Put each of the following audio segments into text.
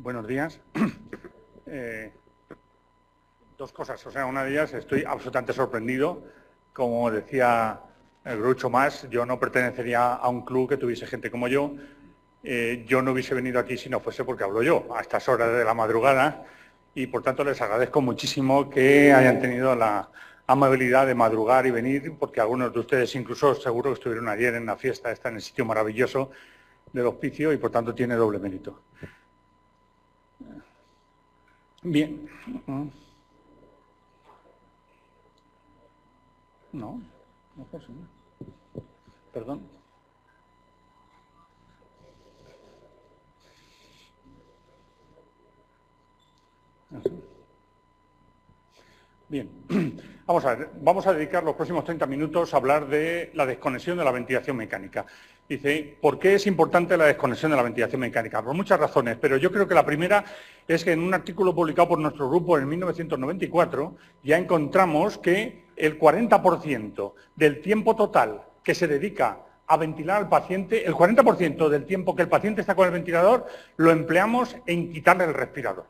Buenos días. Dos cosas. O sea, una de ellas, estoy absolutamente sorprendido. Como decía el Groucho Marx, yo no pertenecería a un club que tuviese gente como yo. Yo no hubiese venido aquí si no fuese porque hablo yo, a estas horas de la madrugada, y por tanto les agradezco muchísimo que hayan tenido la amabilidad de madrugar y venir, porque algunos de ustedes incluso seguro que estuvieron ayer en la fiesta, está en el sitio maravilloso del hospicio y por tanto tiene doble mérito. Bien. No, no pasa nada. Perdón. Bien, vamos a dedicar los próximos 30 minutos a hablar de la desconexión de la ventilación mecánica. Dice, ¿por qué es importante la desconexión de la ventilación mecánica? Por muchas razones, pero yo creo que la primera es que en un artículo publicado por nuestro grupo en 1994 ya encontramos que el 40% del tiempo total que se dedica a ventilar al paciente, el 40% del tiempo que el paciente está con el ventilador, lo empleamos en quitarle el respirador.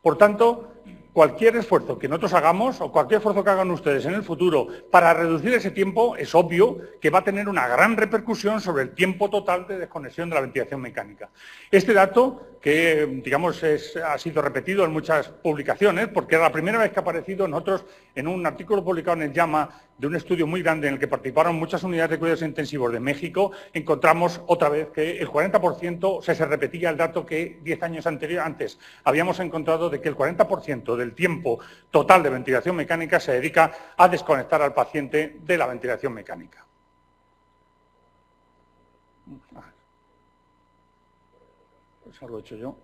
Por tanto, cualquier esfuerzo que nosotros hagamos o cualquier esfuerzo que hagan ustedes en el futuro para reducir ese tiempo, es obvio que va a tener una gran repercusión sobre el tiempo total de desconexión de la ventilación mecánica. Este dato, que digamos ha sido repetido en muchas publicaciones, porque era la primera vez que ha aparecido nosotros en un artículo publicado en el JAMA de un estudio muy grande en el que participaron muchas unidades de cuidados intensivos de México, encontramos otra vez que el 40%, se repetía el dato que 10 años antes habíamos encontrado de que el 40% del tiempo total de ventilación mecánica se dedica a desconectar al paciente de la ventilación mecánica. Eso lo he hecho yo.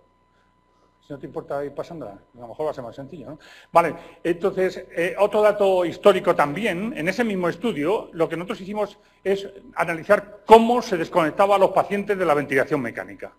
Si no te importa ir pasando, a lo mejor va a ser más sencillo, ¿no? Vale, entonces, otro dato histórico también, en ese mismo estudio, lo que nosotros hicimos es analizar cómo se desconectaba a los pacientes de la ventilación mecánica.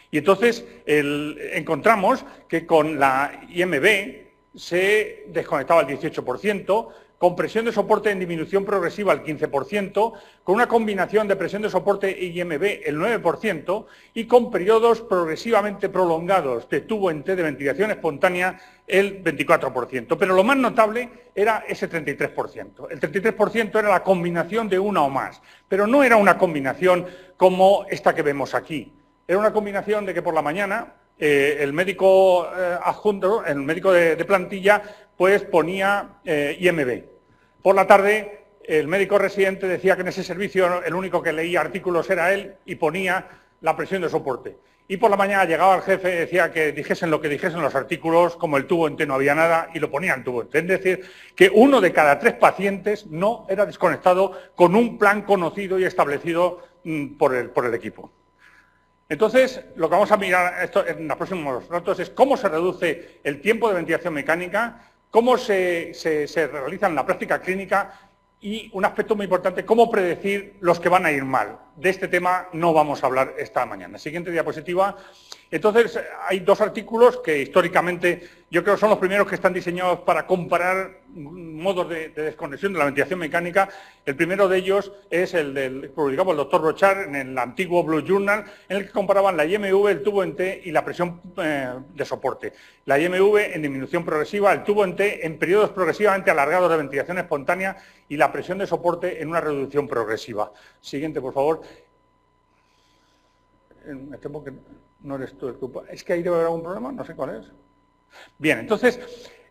Y entonces encontramos que con la IMB se desconectaba el 18%, con presión de soporte en disminución progresiva el 15%, con una combinación de presión de soporte y IMB el 9% y con periodos progresivamente prolongados de tubo en T de ventilación espontánea el 24%. Pero lo más notable era ese 33%. El 33% era la combinación de una o más, pero no era una combinación como esta que vemos aquí. Era una combinación de que por la mañana el médico adjunto, el médico de plantilla, pues ponía IMB. Por la tarde, el médico residente decía que en ese servicio el único que leía artículos era él y ponía la presión de soporte. Y por la mañana llegaba el jefe y decía que dijesen lo que dijesen los artículos, como el tubo en T no había nada, y lo ponían tubo en T. Es decir, que 1 de cada 3 pacientes no era desconectado con un plan conocido y establecido por el equipo. Entonces, lo que vamos a mirar en los próximos datos es cómo se reduce el tiempo de ventilación mecánica, cómo se realiza en la práctica clínica y un aspecto muy importante, cómo predecir los que van a ir mal. De este tema no vamos a hablar esta mañana. Siguiente diapositiva. Entonces, hay 2 artículos que históricamente yo creo son los primeros que están diseñados para comparar modos de desconexión de la ventilación mecánica. El primero de ellos es el publicado por el doctor Brochard en el antiguo Blue Journal, en el que comparaban la IMV, el tubo en T y la presión de soporte. La IMV en disminución progresiva, el tubo en T en periodos progresivamente alargados de ventilación espontánea y la presión de soporte en una reducción progresiva. Siguiente, por favor. Me temo que no eres tú el culpable. ¿Es que ahí debe haber algún problema? No sé cuál es. Bien, entonces,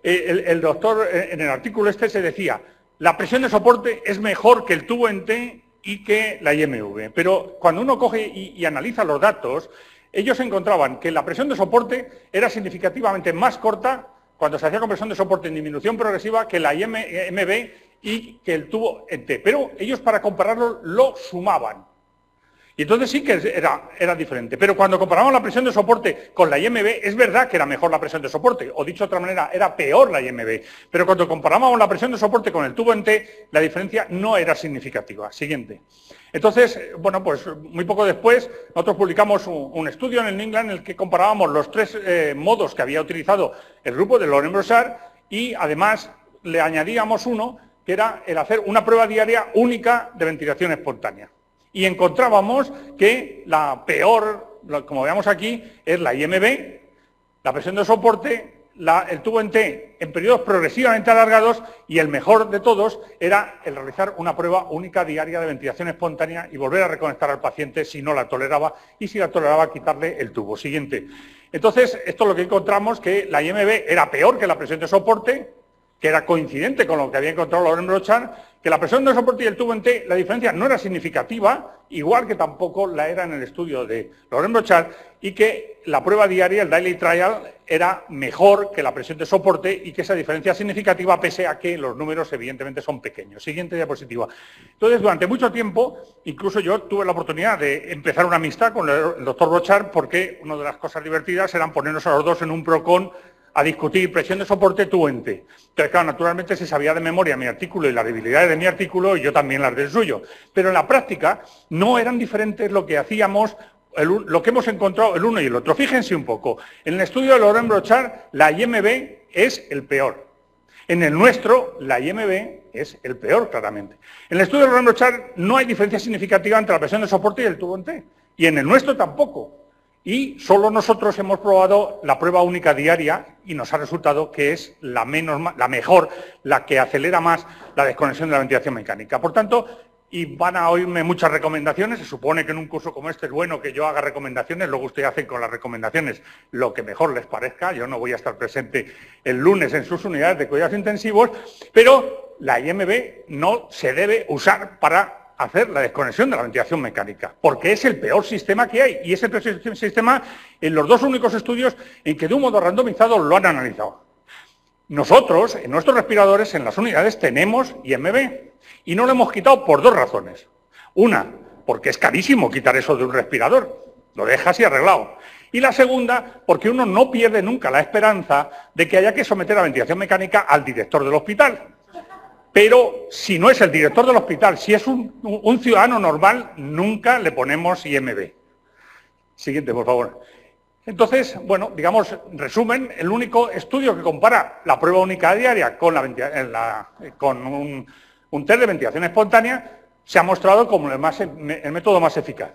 el doctor, en el artículo este se decía, la presión de soporte es mejor que el tubo en T y que la IMV. Pero cuando uno coge y analiza los datos, ellos encontraban que la presión de soporte era significativamente más corta cuando se hacía con presión de soporte en disminución progresiva que la IMB y que el tubo en T. Pero ellos, para compararlo, lo sumaban. Y entonces sí que era diferente. Pero cuando comparamos la presión de soporte con la IMB, es verdad que era mejor la presión de soporte, o dicho de otra manera, era peor la IMB. Pero cuando comparábamos la presión de soporte con el tubo en T, la diferencia no era significativa. Siguiente. Entonces, bueno, pues muy poco después, nosotros publicamos un estudio en el New England en el que comparábamos los 3 modos que había utilizado el grupo de Laurent Brochard y además le añadíamos uno, que era el hacer una prueba diaria única de ventilación espontánea. Y encontrábamos que la peor, como veamos aquí, es la IMB, la presión de soporte, el tubo en T en periodos progresivamente alargados, y el mejor de todos era el realizar una prueba única diaria de ventilación espontánea y volver a reconectar al paciente si no la toleraba, y si la toleraba quitarle el tubo. Siguiente. Entonces, esto es lo que encontramos, que la IMB era peor que la presión de soporte, que era coincidente con lo que había encontrado Laurent Brochard, que la presión de soporte y el tubo en T, la diferencia no era significativa, igual que tampoco la era en el estudio de Laurent Brochard, y que la prueba diaria, el daily trial, era mejor que la presión de soporte, y que esa diferencia es significativa pese a que los números evidentemente son pequeños. Siguiente diapositiva. Entonces, durante mucho tiempo, incluso yo tuve la oportunidad de empezar una amistad con el doctor Brochard, porque una de las cosas divertidas eran ponernos a los dos en un PROCON a discutir presión de soporte, tubo en T. Entonces, claro, naturalmente se sabía de memoria mi artículo y las debilidades de mi artículo, y yo también las del suyo. Pero en la práctica no eran diferentes lo que hacíamos, lo que hemos encontrado el uno y el otro. Fíjense un poco, en el estudio de Laurent Brochard, la IMB es el peor. En el nuestro, la IMB es el peor, claramente. En el estudio de Laurent Brochard no hay diferencia significativa entre la presión de soporte y el tubo en T. Y en el nuestro tampoco. Y solo nosotros hemos probado la prueba única diaria y nos ha resultado que es la mejor, la que acelera más la desconexión de la ventilación mecánica. Por tanto, y van a oírme muchas recomendaciones, se supone que en un curso como este es bueno que yo haga recomendaciones, luego ustedes hacen con las recomendaciones lo que mejor les parezca, yo no voy a estar presente el lunes en sus unidades de cuidados intensivos, pero la IMB no se debe usar para hacer la desconexión de la ventilación mecánica, porque es el peor sistema que hay, y es el peor sistema en los dos únicos estudios en que de un modo randomizado lo han analizado. Nosotros, en nuestros respiradores, en las unidades, tenemos IMB, y no lo hemos quitado por dos razones. Una, porque es carísimo quitar eso de un respirador, lo dejas y arreglado. Y la segunda, porque uno no pierde nunca la esperanza de que haya que someter a ventilación mecánica al director del hospital. Pero si no es el director del hospital, si es un ciudadano normal, nunca le ponemos IMB. Siguiente, por favor. Entonces, bueno, digamos, resumen, el único estudio que compara la prueba única diaria con, un test de ventilación espontánea se ha mostrado como el método más eficaz.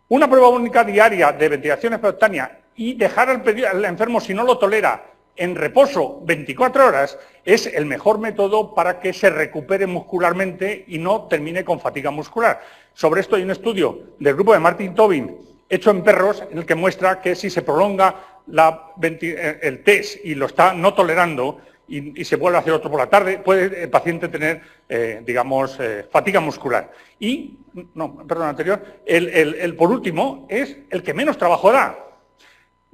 Una prueba única diaria de ventilación espontánea y dejar al enfermo, si no lo tolera, en reposo 24 horas, es el mejor método para que se recupere muscularmente y no termine con fatiga muscular. Sobre esto hay un estudio del grupo de Martin Tobin, hecho en perros, en el que muestra que si se prolonga el test y lo está no tolerando y se vuelve a hacer otro por la tarde, puede el paciente tener, fatiga muscular. Y, el por último es el que menos trabajo da.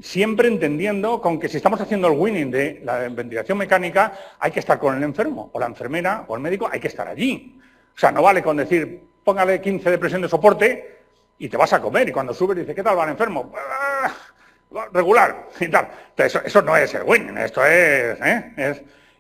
Siempre entendiendo con que si estamos haciendo el winning de la ventilación mecánica, hay que estar con el enfermo, o la enfermera, o el médico, hay que estar allí. O sea, no vale con decir, póngale 15 de presión de soporte y te vas a comer, y cuando subes dices, ¿qué tal va el enfermo? Regular, y tal. Entonces, eso no es el winning, esto es...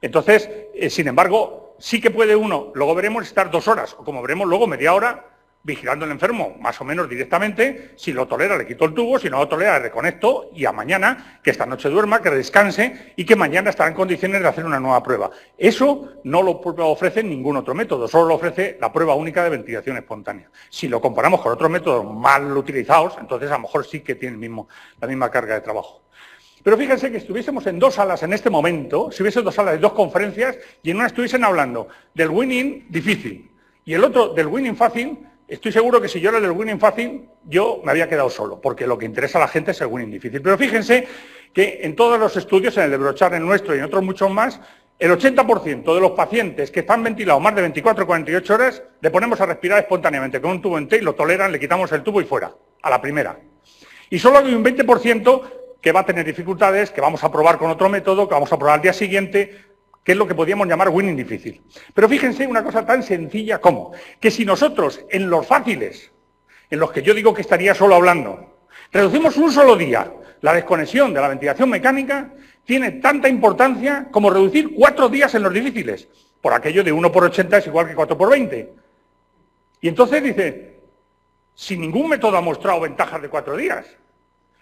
Entonces, sin embargo, sí que puede uno, luego veremos, estar 2 horas, o como veremos luego, media hora, vigilando al enfermo, más o menos directamente. Si lo tolera, le quito el tubo, si no lo tolera, le reconecto, y a mañana, que esta noche duerma, que descanse, y que mañana estará en condiciones de hacer una nueva prueba. Eso no lo ofrece ningún otro método, solo lo ofrece la prueba única de ventilación espontánea. Si lo comparamos con otros métodos mal utilizados, entonces a lo mejor sí que tiene la misma carga de trabajo. Pero fíjense que estuviésemos en 2 salas en este momento, si hubiese 2 salas de 2 conferencias, y en una estuviesen hablando del winning difícil, y el otro del winning fácil, estoy seguro que si yo era del winning fácil, yo me había quedado solo, porque lo que interesa a la gente es el winning difícil. Pero fíjense que en todos los estudios, en el de Brochard, el nuestro y en otros muchos más, el 80% de los pacientes que están ventilados más de 24 o 48 horas, le ponemos a respirar espontáneamente con un tubo en T y lo toleran, le quitamos el tubo y fuera, a la primera. Y solo hay un 20% que va a tener dificultades, que vamos a probar con otro método, que vamos a probar al día siguiente, que es lo que podríamos llamar winning difícil. Pero fíjense una cosa tan sencilla como que si nosotros en los fáciles, en los que yo digo que estaría solo hablando, reducimos un solo día la desconexión de la ventilación mecánica, tiene tanta importancia como reducir 4 días en los difíciles. Por aquello de 1 por 80 es igual que 4 por 20. Y entonces dice, si ningún método ha mostrado ventajas de 4 días,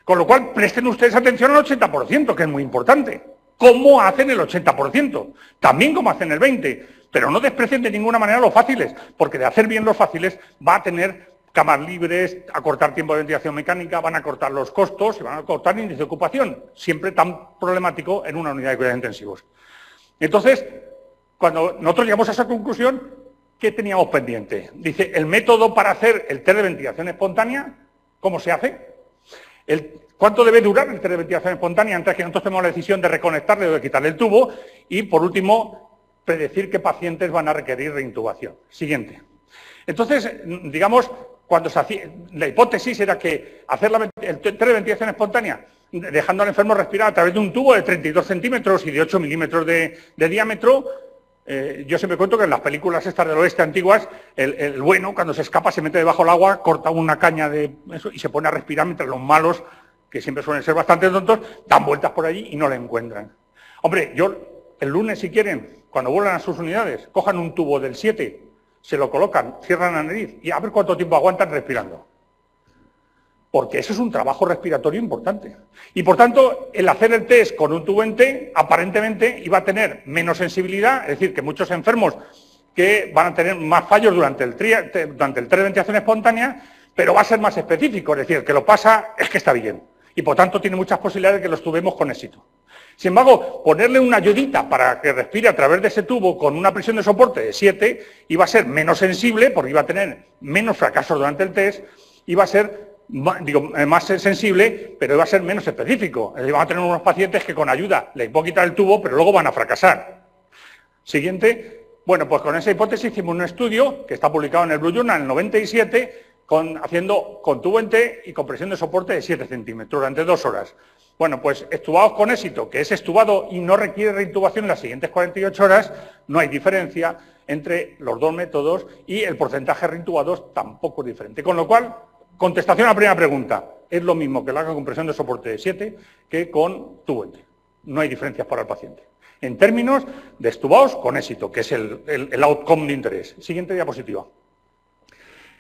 con lo cual presten ustedes atención al 80%, que es muy importante. ¿Cómo hacen el 80%? También como hacen el 20%, pero no desprecien de ninguna manera los fáciles, porque de hacer bien los fáciles va a tener camas libres, acortar tiempo de ventilación mecánica, van a acortar los costos y van a acortar índice de ocupación, siempre tan problemático en una unidad de cuidados intensivos. Entonces, cuando nosotros llegamos a esa conclusión, ¿qué teníamos pendiente? Dice, el método para hacer el test de ventilación espontánea, ¿cómo se hace? ¿Cuánto debe durar el test de ventilación espontánea antes que nosotros tomemos la decisión de reconectarle o de quitarle el tubo? Y, por último, predecir qué pacientes van a requerir reintubación. Siguiente. Entonces, digamos, cuando se hacía, la hipótesis era que hacer el test de ventilación espontánea dejando al enfermo respirar a través de un tubo de 32 centímetros y de 8 milímetros de diámetro. Yo siempre cuento que en las películas estas del oeste antiguas, el bueno, cuando se escapa, se mete debajo del agua, corta una caña de eso y se pone a respirar, mientras los malos, que siempre suelen ser bastante tontos, dan vueltas por allí y no la encuentran. Hombre, el lunes, si quieren, cuando vuelvan a sus unidades, cojan un tubo del 7, se lo colocan, cierran la nariz y a ver cuánto tiempo aguantan respirando. Porque eso es un trabajo respiratorio importante. Y, por tanto, el hacer el test con un tubo en T, aparentemente iba a tener menos sensibilidad, es decir, que muchos enfermos que van a tener más fallos durante el test de ventilación espontánea, pero va a ser más específico, es decir, el que lo pasa es que está bien. Y, por tanto, tiene muchas posibilidades de que lo tubemos con éxito. Sin embargo, ponerle una ayudita para que respire a través de ese tubo con una presión de soporte de 7 iba a ser menos sensible, porque iba a tener menos fracasos durante el test, iba a ser más sensible, pero va a ser menos específico. Es decir, van a tener unos pacientes que con ayuda les puedo quitar el tubo, pero luego van a fracasar. Siguiente. Bueno, pues con esa hipótesis hicimos un estudio que está publicado en el Blue Journal en el 97, haciendo con tubo en T y con presión de soporte de 7 centímetros durante 2 horas. Bueno, pues extubados con éxito, que es extubado y no requiere reintubación en las siguientes 48 horas, no hay diferencia entre los dos métodos y el porcentaje de reintubados tampoco es diferente. Con lo cual, contestación a la primera pregunta, es lo mismo que lo haga con presión de soporte de 7 que con tubo en T. No hay diferencias para el paciente. En términos de extubados con éxito, que es el outcome de interés. Siguiente diapositiva.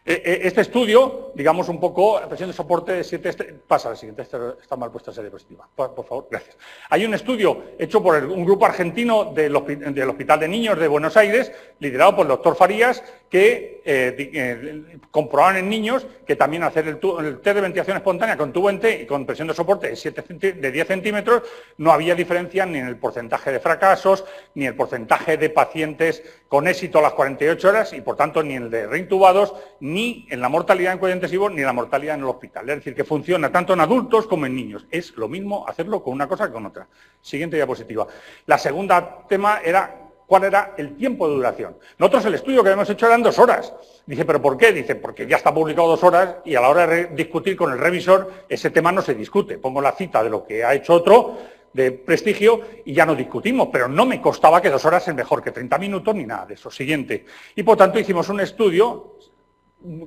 Este estudio, digamos un poco, presión de soporte de 7... Pasa al siguiente, está mal puesta esa diapositiva. Por favor, gracias. Hay un estudio hecho por un grupo argentino del Hospital de Niños de Buenos Aires, liderado por el doctor Farías, que comprobaron en niños que también hacer el test de ventilación espontánea con tubo en T y con presión de soporte de 10 centímetros no había diferencia ni en el porcentaje de fracasos, ni el porcentaje de pacientes con éxito a las 48 horas y, por tanto, ni el de reintubados, ni en la mortalidad en cuidado intensivo, ni en la mortalidad en el hospital. Es decir, que funciona tanto en adultos como en niños. Es lo mismo hacerlo con una cosa que con otra. Siguiente diapositiva. La segunda tema era cuál era el tiempo de duración. Nosotros el estudio que habíamos hecho eran 2 horas. Dice, ¿pero por qué? Dice, porque ya está publicado 2 horas y a la hora de discutir con el revisor ese tema no se discute. Pongo la cita de lo que ha hecho otro de prestigio y ya no discutimos, pero no me costaba que 2 horas es mejor que 30 minutos ni nada de eso. Siguiente. Y por tanto hicimos un estudio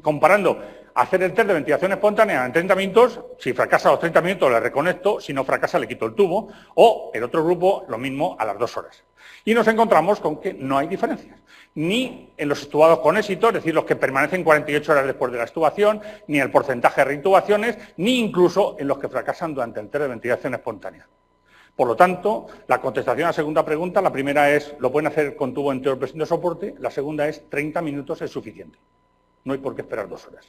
comparando hacer el test de ventilación espontánea en 30 minutos, si fracasa a los 30 minutos le reconecto, si no fracasa le quito el tubo, o el otro grupo lo mismo a las 2 horas. Y nos encontramos con que no hay diferencias, ni en los extubados con éxito, es decir, los que permanecen 48 horas después de la extubación, ni el porcentaje de reintubaciones, ni incluso en los que fracasan durante el test de ventilación espontánea. Por lo tanto, la contestación a la segunda pregunta, la primera es, lo pueden hacer con tubo en T o presión de soporte, la segunda es, 30 minutos es suficiente. No hay por qué esperar 2 horas.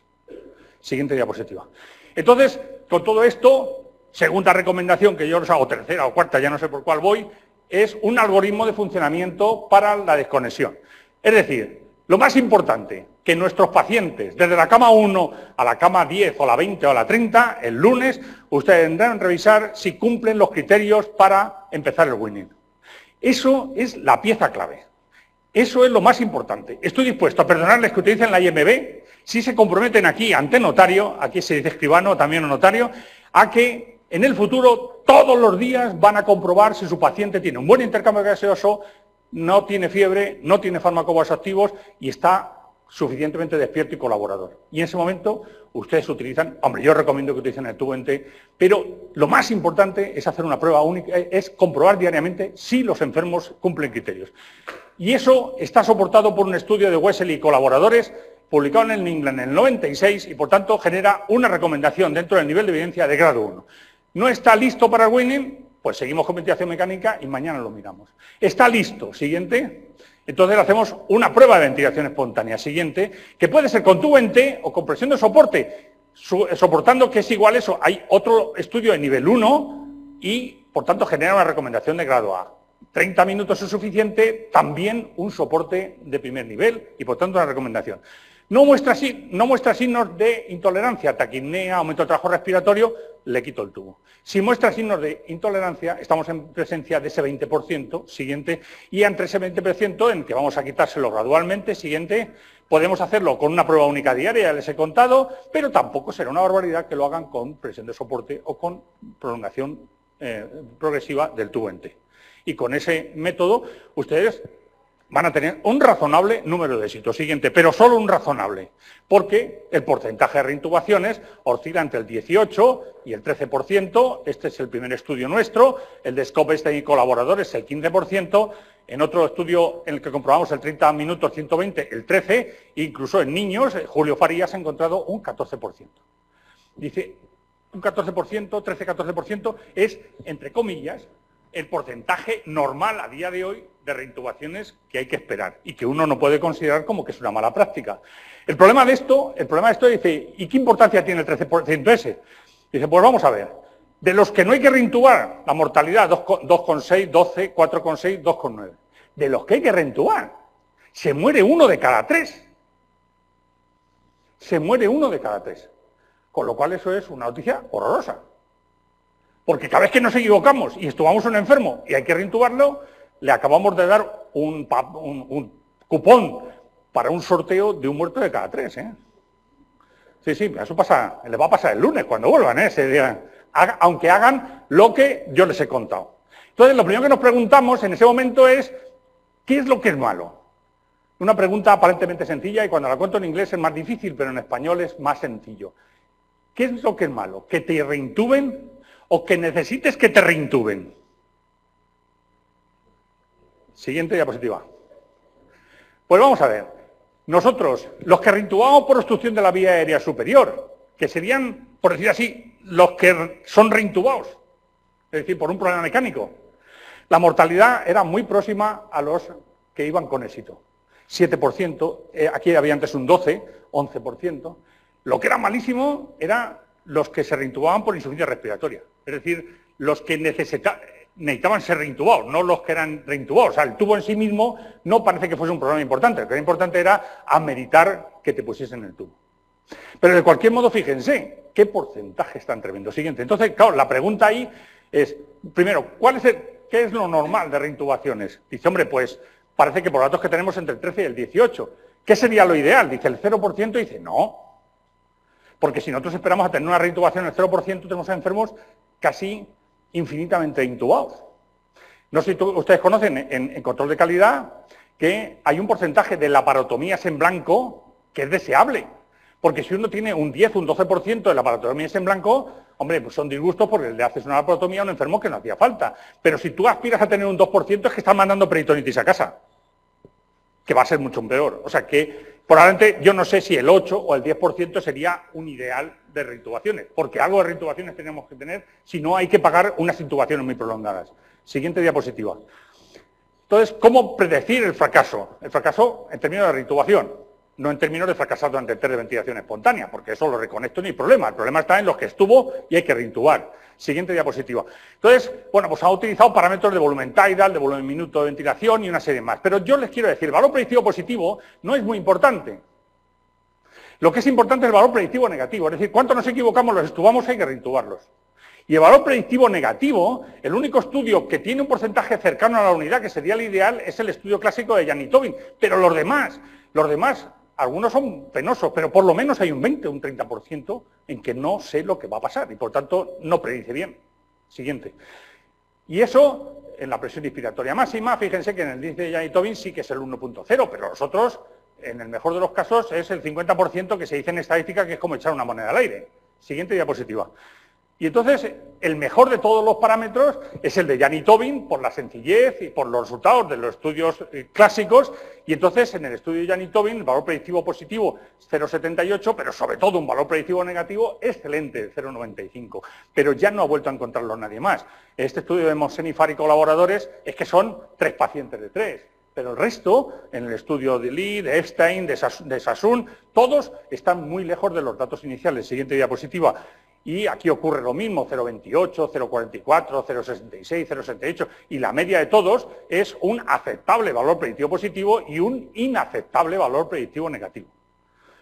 Siguiente diapositiva. Entonces, con todo esto, segunda recomendación que yo os hago, tercera o cuarta, ya no sé por cuál voy, es un algoritmo de funcionamiento para la desconexión. Es decir, lo más importante, que nuestros pacientes, desde la cama 1 a la cama 10 o a la 20 o a la 30, el lunes, ustedes tendrán que revisar si cumplen los criterios para empezar el weaning. Eso es la pieza clave. Eso es lo más importante. Estoy dispuesto a perdonarles que utilicen la IMB si se comprometen aquí ante notario, aquí se dice escribano, también un notario, a que en el futuro todos los días van a comprobar si su paciente tiene un buen intercambio gaseoso, no tiene fiebre, no tiene fármacos vasoactivos y está suficientemente despierto y colaborador. Y en ese momento ustedes utilizan, hombre, yo recomiendo que utilicen el tubo en T, pero lo más importante es hacer una prueba única, es comprobar diariamente si los enfermos cumplen criterios. Y eso está soportado por un estudio de Wesley y colaboradores, publicado en el New England en el 96 y por tanto genera una recomendación dentro del nivel de evidencia de grado 1. ¿No está listo para el weaning? Pues seguimos con ventilación mecánica y mañana lo miramos. Está listo. Siguiente. Entonces hacemos una prueba de ventilación espontánea siguiente, que puede ser con tubo en T o con presión de soporte, soportando que es igual eso. Hay otro estudio de nivel 1 y, por tanto, genera una recomendación de grado A. 30 minutos es suficiente, también un soporte de primer nivel y, por tanto, una recomendación. No muestra signos de intolerancia, taquipnea, aumento de trabajo respiratorio, le quito el tubo. Si muestra signos de intolerancia, estamos en presencia de ese 20%, siguiente, y entre ese 20% en que vamos a quitárselo gradualmente, siguiente, podemos hacerlo con una prueba única diaria, ya les he contado, pero tampoco será una barbaridad que lo hagan con presión de soporte o con prolongación progresiva del tubo en T. Y con ese método, ustedes van a tener un razonable número de éxitos. Siguiente, pero solo un razonable, porque el porcentaje de reintubaciones oscila entre el 18 y el 13%, este es el primer estudio nuestro, el de Scopestyn y colaboradores el 15%, en otro estudio en el que comprobamos el 30 minutos 120, el 13%, incluso en niños, Julio Farías ha encontrado un 14%. Dice, un 14%, 13-14% es, entre comillas, el porcentaje normal a día de hoy de reintubaciones que hay que esperar y que uno no puede considerar como que es una mala práctica. El problema de esto dice, ¿y qué importancia tiene el 13% ese? Dice, pues vamos a ver, de los que no hay que reintubar, la mortalidad 2,6, 12, 4,6, 2,9. De los que hay que reintubar, se muere 1 de cada 3. Se muere 1 de cada 3. Con lo cual eso es una noticia horrorosa. Porque cada vez que nos equivocamos y estuvamos un enfermo y hay que reintubarlo, le acabamos de dar un cupón para un sorteo de un muerto de cada 3. Sí, eso pasa, les va a pasar el lunes cuando vuelvan, ese día, aunque hagan lo que yo les he contado. Entonces, lo primero que nos preguntamos en ese momento es, ¿qué es lo que es malo? Una pregunta aparentemente sencilla y cuando la cuento en inglés es más difícil, pero en español es más sencillo. ¿Qué es lo que es malo? ¿Que te reintuben o que necesites que te reintuben? Siguiente diapositiva. Pues vamos a ver. Nosotros, los que reintubamos por obstrucción de la vía aérea superior, que serían, por decir así, los que son reintubados, es decir, por un problema mecánico, la mortalidad era muy próxima a los que iban con éxito. 7%, aquí había antes un 12, 11%. Lo que era malísimo era los que se reintubaban por insuficiencia respiratoria, es decir, los que necesitaban ser reintubados, no los que eran reintubados. O sea, el tubo en sí mismo no parece que fuese un problema importante, lo que era importante era ameritar que te pusiesen el tubo. Pero de cualquier modo, fíjense, ¿qué porcentaje es tan tremendo? Siguiente. Entonces, claro, la pregunta ahí es, primero, ¿qué es lo normal de reintubaciones? Dice, hombre, pues parece que por datos que tenemos entre el 13 y el 18. ¿Qué sería lo ideal? Dice, el 0%, dice, no. Porque si nosotros esperamos a tener una reintubación del 0%, tenemos a enfermos casi infinitamente intubados. No sé si ustedes conocen en control de calidad que hay un porcentaje de laparotomías en blanco que es deseable. Porque si uno tiene un 10, un 12% de laparotomías en blanco, hombre, pues son disgustos porque le haces una laparotomía a un enfermo que no hacía falta. Pero si tú aspiras a tener un 2%, es que estás mandando peritonitis a casa, que va a ser mucho peor. O sea que probablemente yo no sé si el 8 o el 10% sería un ideal de reintubaciones, porque algo de reintubaciones tenemos que tener, si no hay que pagar unas intubaciones muy prolongadas. Siguiente diapositiva. Entonces, ¿cómo predecir el fracaso? El fracaso en términos de reintubación, no en términos de fracasar durante el test de ventilación espontánea, porque eso lo reconecto ni problema. El problema está en los que estuvo y hay que reintubar. Siguiente diapositiva. Entonces, bueno, pues ha utilizado parámetros de volumen tidal, de volumen minuto de ventilación y una serie más. Pero yo les quiero decir, el valor predictivo positivo no es muy importante. Lo que es importante es el valor predictivo negativo, es decir, cuánto nos equivocamos, los estubamos, hay que reintubarlos. Y el valor predictivo negativo, el único estudio que tiene un porcentaje cercano a la unidad, que sería el ideal, es el estudio clásico de Janny-Tobin. Pero los demás, algunos son penosos, pero por lo menos hay un 20 o un 30% en que no sé lo que va a pasar y por tanto no predice bien. Siguiente. Y eso, en la presión inspiratoria máxima, fíjense que en el índice de Janny-Tobin sí que es el 1.0, pero los otros, en el mejor de los casos, es el 50% que se dice en estadística que es como echar una moneda al aire. Siguiente diapositiva. Y entonces, el mejor de todos los parámetros es el de Janny-Tobin, por la sencillez y por los resultados de los estudios clásicos, y entonces en el estudio de Janny-Tobin, el valor predictivo positivo 0,78, pero sobre todo un valor predictivo negativo excelente, 0,95, pero ya no ha vuelto a encontrarlo nadie más. Este estudio de Monsenifar y colaboradores es que son 3 pacientes de 3. Pero el resto, en el estudio de Lee, de Epstein, de Sassoon, todos están muy lejos de los datos iniciales. Siguiente diapositiva. Y aquí ocurre lo mismo, 0,28, 0,44, 0,66, 0,68, y la media de todos es un aceptable valor predictivo positivo y un inaceptable valor predictivo negativo.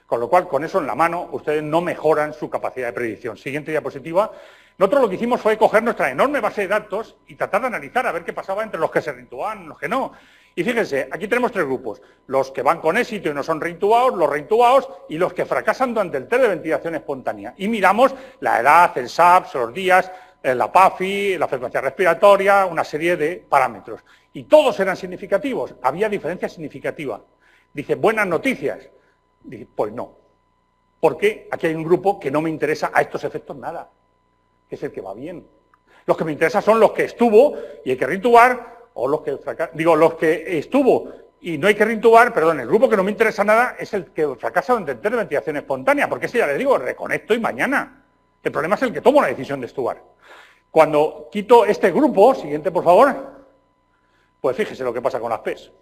Con lo cual, con eso en la mano, ustedes no mejoran su capacidad de predicción. Siguiente diapositiva. Nosotros lo que hicimos fue coger nuestra enorme base de datos y tratar de analizar a ver qué pasaba entre los que se reintubaban y los que no. Y fíjense, aquí tenemos tres grupos. Los que van con éxito y no son reintubados, los reintubados y los que fracasan durante el test de ventilación espontánea. Y miramos la edad, el SAPS, los días, la PAFI, la frecuencia respiratoria, una serie de parámetros. Y todos eran significativos, había diferencias significativas. Dice, buenas noticias. Dice, pues no. Porque aquí hay un grupo que no me interesa a estos efectos nada, que es el que va bien. Los que me interesan son los que estuvo y hay que reintubar, o los que los que estuvo y no hay que reintubar, perdón, el grupo que no me interesa nada es el que fracasa durante el test de ventilación espontánea, porque ese ya les digo, reconecto y mañana. El problema es el que tomo la decisión de estubar. Cuando quito este grupo, siguiente por favor, pues fíjese lo que pasa con las PES.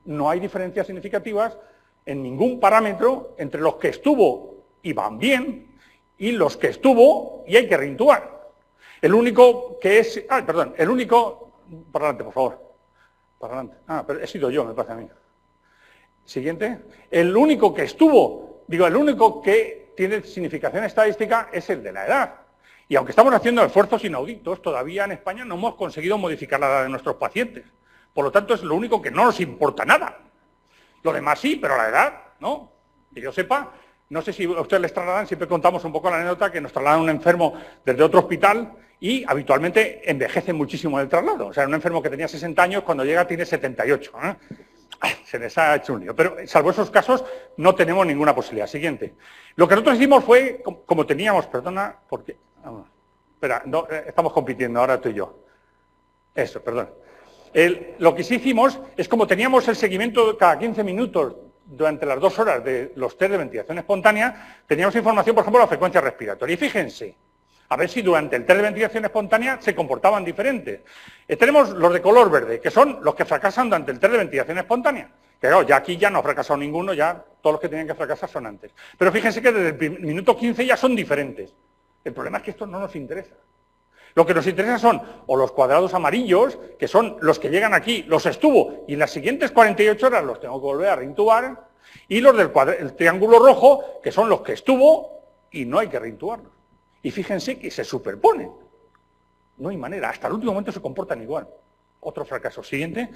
No hay diferencias significativas en ningún parámetro entre los que estuvo y van bien y los que estuvo y hay que reintubar. El único que es... el único... Para adelante, por favor. Para adelante. Pero he sido yo, me parece a mí. Siguiente. El único que estuvo, el único que tiene significación estadística es el de la edad. Y aunque estamos haciendo esfuerzos inauditos, todavía en España no hemos conseguido modificar la edad de nuestros pacientes. Por lo tanto, es lo único que no nos importa nada. Lo demás sí, pero la edad, ¿no? Que yo sepa, no sé si a ustedes les trasladan, siempre contamos un poco la anécdota que nos trasladan un enfermo desde otro hospital y habitualmente envejece muchísimo en el traslado. O sea, un enfermo que tenía 60 años, cuando llega tiene 78. Se les ha hecho un lío. Pero salvo esos casos, no tenemos ninguna posibilidad. Siguiente. Lo que nosotros hicimos fue, como teníamos, perdona, porque... espera, no, estamos compitiendo ahora tú y yo. Eso, perdón. Lo que sí hicimos es, como teníamos el seguimiento cada 15 minutos durante las 2 horas de los test de ventilación espontánea, teníamos información, por ejemplo, de la frecuencia respiratoria. Y fíjense, a ver si durante el test de ventilación espontánea se comportaban diferentes. Tenemos los de color verde, que son los que fracasan durante el test de ventilación espontánea. Que claro, ya aquí ya no ha fracasado ninguno, ya todos los que tenían que fracasar son antes. Pero fíjense que desde el minuto 15 ya son diferentes. El problema es que esto no nos interesa. Lo que nos interesa son o los cuadrados amarillos, que son los que llegan aquí, los estuvo, y en las siguientes 48 horas los tengo que volver a reintubar, y los del el triángulo rojo, que son los que estuvo y no hay que reintubarlos. Y fíjense que se superponen. No hay manera, hasta el último momento se comportan igual. Otro fracaso. Siguiente.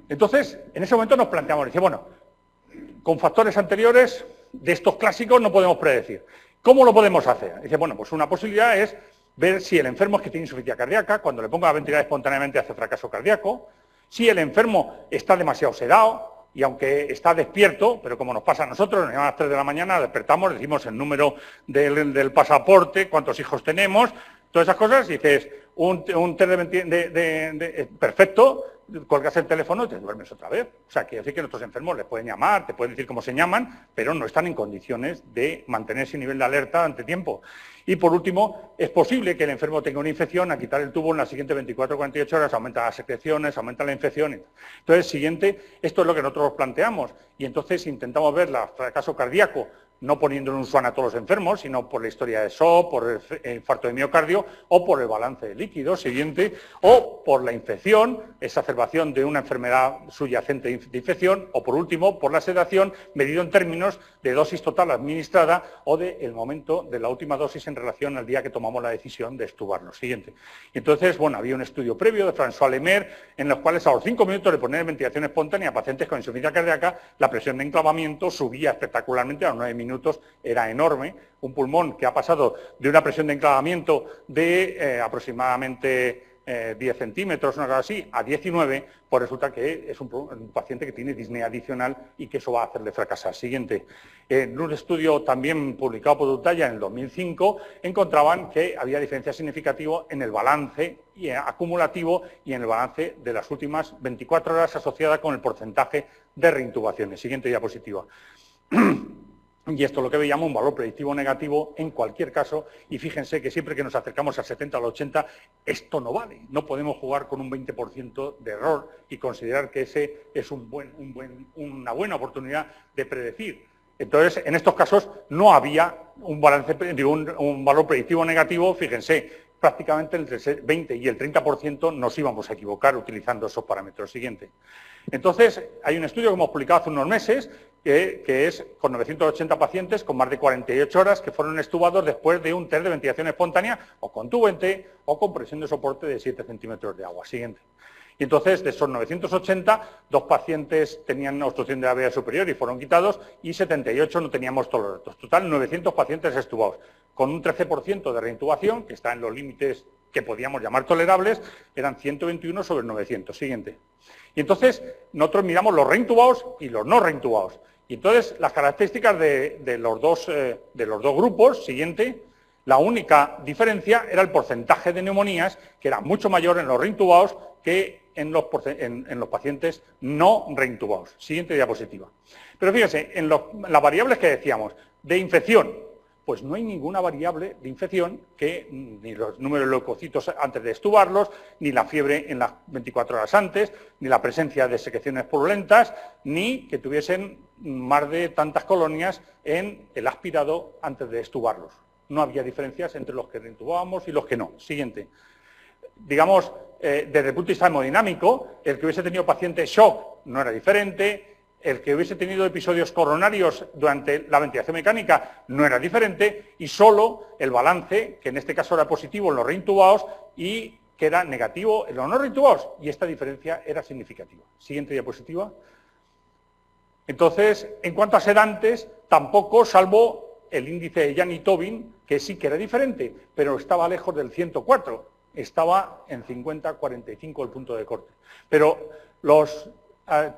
Entonces, en ese momento nos planteamos, dice, bueno, con factores anteriores de estos clásicos no podemos predecir. ¿Cómo lo podemos hacer? Dice, bueno, pues una posibilidad es ver si el enfermo es que tiene insuficiencia cardíaca, cuando le pongo a ventilar espontáneamente hace fracaso cardíaco, si el enfermo está demasiado sedado, y aunque está despierto, pero como nos pasa a nosotros, nos llaman a las 3 de la mañana, despertamos, decimos el número del pasaporte, cuántos hijos tenemos, todas esas cosas, y dices, un test perfecto, colgas el teléfono y te duermes otra vez. O sea, quiere decir que nuestros enfermos les pueden llamar, te pueden decir cómo se llaman, pero no están en condiciones de mantener ese nivel de alerta durante tiempo. Y por último, es posible que el enfermo tenga una infección, a quitar el tubo en las siguientes 24 o 48 horas, aumenta las secreciones, aumenta la infección. Entonces, siguiente, esto es lo que nosotros planteamos. Y entonces intentamos ver el fracaso cardíaco, no poniéndole un SWAN a todos los enfermos, sino por la historia de SOP, por el infarto de miocardio, o por el balance de líquidos, siguiente, o por la infección, exacerbación de una enfermedad subyacente de infección, o por último, por la sedación, medido en términos de dosis total administrada o del momento de la última dosis en relación al día que tomamos la decisión de extubarlo. Siguiente. Y entonces, bueno, había un estudio previo de François Lemaire, en los cuales a los 5 minutos de poner ventilación espontánea a pacientes con insuficiencia cardíaca, la presión de enclavamiento subía espectacularmente a los 9 minutos, era enorme. Un pulmón que ha pasado de una presión de enclavamiento de aproximadamente 10 centímetros, una cosa así, a 19, pues resulta que es un paciente que tiene disnea adicional y que eso va a hacerle fracasar. Siguiente. En un estudio también publicado por Utaya en el 2005, encontraban que había diferencia significativa en el balance acumulativo y en el balance de las últimas 24 horas asociada con el porcentaje de reintubaciones. Siguiente diapositiva. Y esto es lo que veíamos, un valor predictivo negativo en cualquier caso, y fíjense que siempre que nos acercamos al 70 al 80, esto no vale. No podemos jugar con un 20% de error y considerar que ese es una buena oportunidad de predecir. Entonces, en estos casos no había un valor predictivo negativo, fíjense, prácticamente entre el 20 y el 30% nos íbamos a equivocar utilizando esos parámetros. Siguiente. Entonces, hay un estudio que hemos publicado hace unos meses, que es con 980 pacientes con más de 48 horas que fueron extubados después de un test de ventilación espontánea o con tubo en T o con presión de soporte de 7 centímetros de agua. Siguiente. Y entonces, de esos 980, 2 pacientes tenían obstrucción de la vía superior y fueron quitados, y 78 no teníamos todos los datos. Total, 900 pacientes extubados, con un 13% de reintubación, que está en los límites que podíamos llamar tolerables, eran 121 sobre 900. Siguiente. Y entonces, nosotros miramos los reintubados y los no reintubados. Y entonces, las características de los dos grupos, siguiente, la única diferencia era el porcentaje de neumonías, que era mucho mayor en los reintubados que en los pacientes no reintubados. Siguiente diapositiva. Pero fíjense, en las variables que decíamos, de infección, pues no hay ninguna variable de infección que ni los números de leucocitos antes de extubarlos, ni la fiebre en las 24 horas antes, ni la presencia de secreciones purulentas, ni que tuviesen más de tantas colonias en el aspirado antes de extubarlos. No había diferencias entre los que reintubábamos y los que no. Siguiente. Digamos, desde el punto de vista hemodinámico, el que hubiese tenido paciente shock no era diferente, el que hubiese tenido episodios coronarios durante la ventilación mecánica no era diferente, y solo el balance, que en este caso era positivo en los reintubados y que era negativo en los no reintubados, y esta diferencia era significativa. Siguiente diapositiva. Entonces, en cuanto a sedantes, tampoco, salvo el índice de Jani-Tobin, que sí que era diferente, pero estaba lejos del 104, estaba en 50-45 el punto de corte. Pero los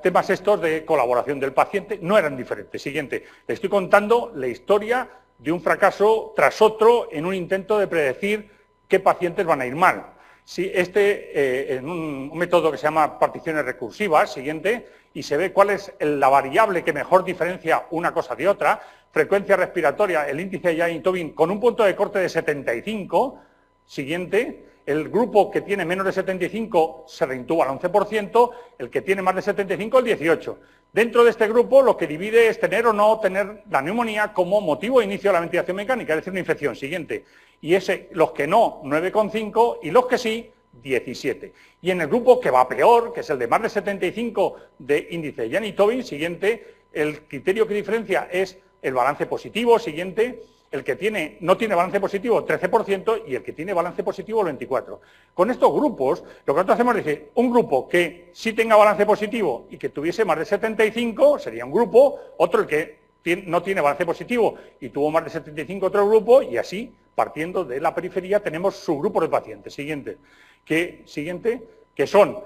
temas estos de colaboración del paciente no eran diferentes. Siguiente, le estoy contando la historia de un fracaso tras otro en un intento de predecir qué pacientes van a ir mal. Si en un método que se llama particiones recursivas, siguiente, y se ve cuál es la variable que mejor diferencia una cosa de otra, frecuencia respiratoria, el índice de Jani-Tobin con un punto de corte de 75, siguiente, el grupo que tiene menos de 75 se reintuba al 11%, el que tiene más de 75 el 18%. Dentro de este grupo lo que divide es tener o no tener la neumonía como motivo de inicio de la ventilación mecánica, es decir, una infección. Siguiente. Y los que no, 9,5, y los que sí, 17. Y en el grupo que va peor, que es el de más de 75 de índice de Jani-Tobin, siguiente, el criterio que diferencia es el balance positivo, siguiente. El que no tiene balance positivo, 13%, y el que tiene balance positivo, el 24%. Con estos grupos, lo que nosotros hacemos es decir, un grupo que sí tenga balance positivo y que tuviese más de 75, sería un grupo, otro el que no tiene balance positivo y tuvo más de 75, otro grupo, y así, partiendo de la periferia, tenemos subgrupos de pacientes. Siguiente, que son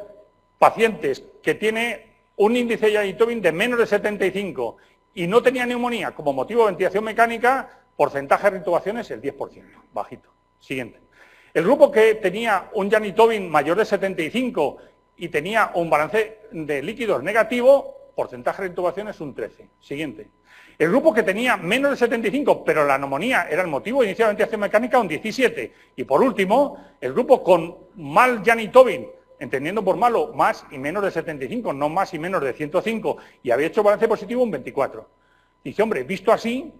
pacientes que tienen un índice de Jani-Tobin de menos de 75 y no tenía neumonía como motivo de ventilación mecánica. Porcentaje de reintubaciones, el 10%, bajito. Siguiente. El grupo que tenía un Jani-Tobin mayor de 75 y tenía un balance de líquidos negativo, porcentaje de reintubaciones, un 13%. Siguiente. El grupo que tenía menos de 75, pero la neumonía era el motivo de iniciar la ventilación mecánica, un 17%. Y por último, el grupo con mal Jani-Tobin, entendiendo por malo más y menos de 75, no más y menos de 105, y había hecho balance positivo, un 24%. Dice, hombre, visto así,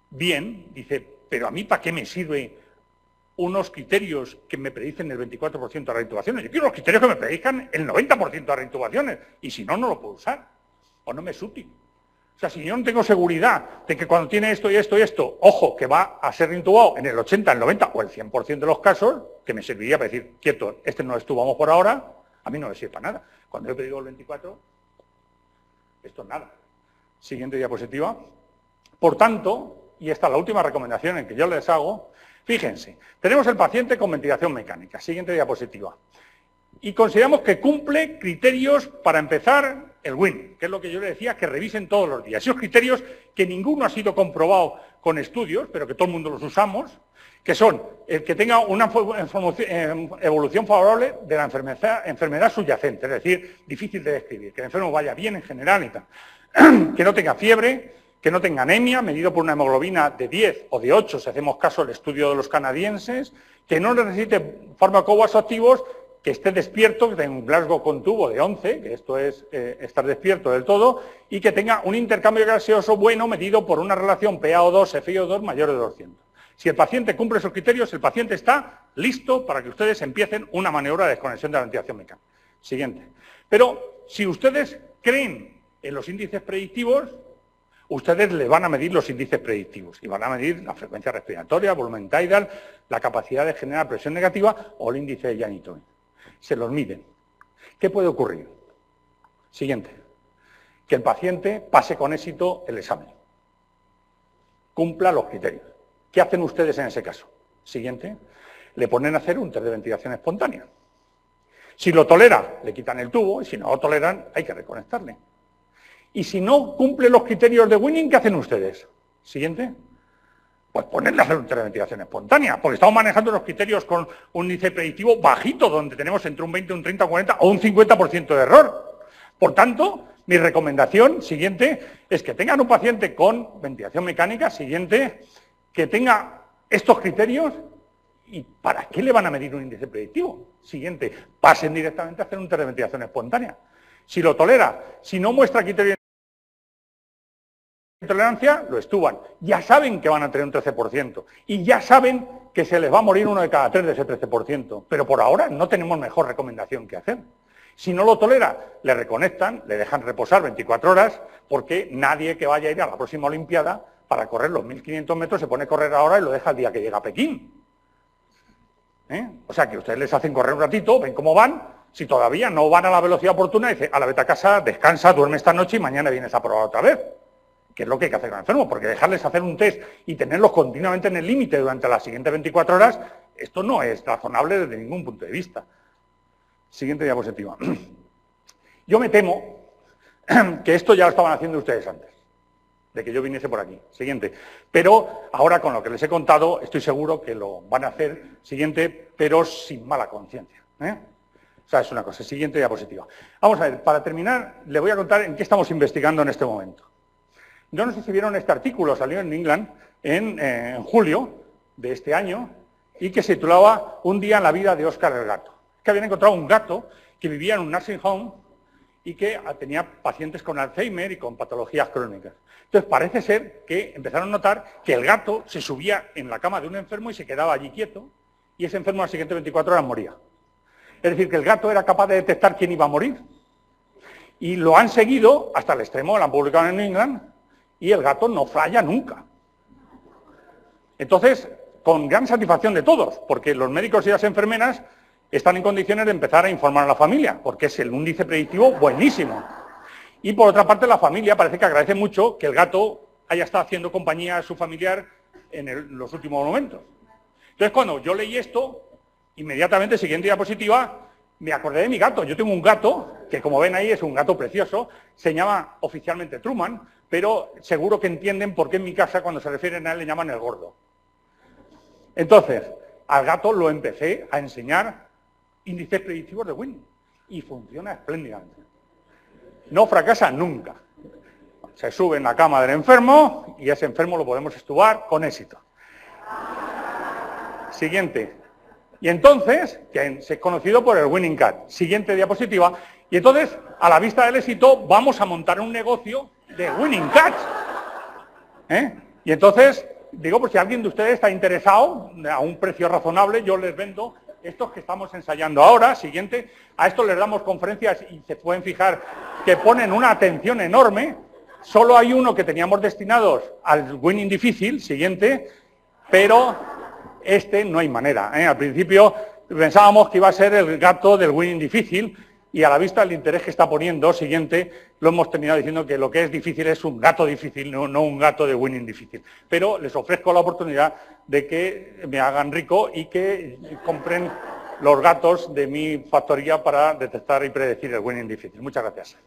bien, dice, pero a mí ¿para qué me sirven unos criterios que me predicen el 24% de reintubaciones? Yo quiero los criterios que me predican el 90% de reintubaciones, y si no, no lo puedo usar, o no me es útil. O sea, si yo no tengo seguridad de que cuando tiene esto y esto y esto, ojo, que va a ser reintubado en el 80, el 90 o el 100% de los casos, que me serviría para decir, quieto, este no lo extubamos por ahora, a mí no me sirve para nada. Cuando yo pedido el 24, esto es nada. Siguiente diapositiva. Por tanto, y esta es la última recomendación en que yo les hago, fíjense, tenemos el paciente con ventilación mecánica, siguiente diapositiva, y consideramos que cumple criterios para empezar el WIN, que es lo que yo les decía, que revisen todos los días. Esos criterios que ninguno ha sido comprobado con estudios, pero que todo el mundo los usamos, que son el que tenga una evolución favorable de la enfermedad subyacente, es decir, difícil de describir, que el enfermo vaya bien en general y tal, que no tenga fiebre, que no tenga anemia, medido por una hemoglobina de 10 o de 8, si hacemos caso del estudio de los canadienses, que no necesite fármacos vasoactivos, que esté despierto, que tenga un Glasgow con tubo de 11, que esto es estar despierto del todo, y que tenga un intercambio gaseoso bueno medido por una relación PaO2, FiO2 mayor de 200. Si el paciente cumple esos criterios, el paciente está listo para que ustedes empiecen una maniobra de desconexión de la ventilación mecánica. Siguiente. Pero si ustedes creen en los índices predictivos, ustedes le van a medir los índices predictivos y van a medir la frecuencia respiratoria, volumen tidal, la capacidad de generar presión negativa o el índice de Janitoin. Se los miden. ¿Qué puede ocurrir? Siguiente. Que el paciente pase con éxito el examen. Cumpla los criterios. ¿Qué hacen ustedes en ese caso? Siguiente. Le ponen a hacer un test de ventilación espontánea. Si lo tolera, le quitan el tubo, y si no lo toleran, hay que reconectarle. Y si no cumple los criterios de Winning, ¿qué hacen ustedes? Siguiente. Pues ponerle a hacer un test de ventilación espontánea, porque estamos manejando los criterios con un índice predictivo bajito, donde tenemos entre un 20, un 30, un 40 o un 50% de error. Por tanto, mi recomendación siguiente es que tengan un paciente con ventilación mecánica, siguiente, que tenga estos criterios. ¿Y para qué le van a medir un índice predictivo? Siguiente, pasen directamente a hacer un test de ventilación espontánea. Si lo tolera, si no muestra criterio de tolerancia, lo estuban. Ya saben que van a tener un 13% y ya saben que se les va a morir uno de cada 3 de ese 13%. Pero por ahora no tenemos mejor recomendación que hacer. Si no lo tolera, le reconectan, le dejan reposar 24 horas, porque nadie que vaya a ir a la próxima Olimpiada para correr los 1500 metros se pone a correr ahora y lo deja el día que llega a Pekín. O sea, que ustedes les hacen correr un ratito, ven cómo van, si todavía no van a la velocidad oportuna, dice, a la vete a casa, descansa, duerme esta noche y mañana vienes a probar otra vez. Que es lo que hay que hacer con el enfermo, porque dejarles hacer un test y tenerlos continuamente en el límite durante las siguientes 24 horas, esto no es razonable desde ningún punto de vista. Siguiente diapositiva. Yo me temo que esto ya lo estaban haciendo ustedes antes de que yo viniese por aquí. Siguiente. Pero ahora con lo que les he contado, estoy seguro que lo van a hacer. Siguiente, pero sin mala conciencia. O sea, es una cosa. Siguiente diapositiva. Vamos a ver, para terminar, le voy a contar en qué estamos investigando en este momento. Yo no sé si vieron este artículo, salió en England en julio de este año, y que se titulaba Un día en la vida de Óscar el gato. Que habían encontrado un gato que vivía en un nursing home y que tenía pacientes con Alzheimer y con patologías crónicas. Entonces parece ser que empezaron a notar que el gato se subía en la cama de un enfermo y se quedaba allí quieto, y ese enfermo a las siguientes 24 horas moría. Es decir, que el gato era capaz de detectar quién iba a morir. Y lo han seguido hasta el extremo, lo han publicado en England, y el gato no falla nunca. Entonces, con gran satisfacción de todos, porque los médicos y las enfermeras están en condiciones de empezar a informar a la familia, porque es el índice predictivo buenísimo. Y por otra parte, la familia parece que agradece mucho que el gato haya estado haciendo compañía a su familiar en los últimos momentos. Entonces, cuando yo leí esto, inmediatamente, siguiente diapositiva, me acordé de mi gato. Yo tengo un gato, que como ven ahí es un gato precioso, se llama oficialmente Truman, pero seguro que entienden por qué en mi casa, cuando se refieren a él, le llaman el gordo. Entonces, al gato lo empecé a enseñar índices predictivos de Winning, y funciona espléndidamente. No fracasa nunca. Se sube en la cama del enfermo y ese enfermo lo podemos extubar con éxito. Siguiente. Y entonces, que es conocido por el Winning Cat. Siguiente diapositiva. Y entonces, a la vista del éxito, vamos a montar un negocio de Winning Cats. Y entonces, digo, por si alguien de ustedes está interesado, a un precio razonable, yo les vendo estos que estamos ensayando ahora. Siguiente. A estos les damos conferencias y se pueden fijar que ponen una atención enorme. Solo hay uno que teníamos destinados al Winning difícil, siguiente, pero este no hay manera. Al principio pensábamos que iba a ser el gato del Winning difícil, y a la vista del interés que está poniendo, siguiente, lo hemos terminado diciendo que lo que es difícil es un gato difícil, no un gato de Winning difícil. Pero les ofrezco la oportunidad de que me hagan rico y que compren los gatos de mi factoría para detectar y predecir el Winning difícil. Muchas gracias.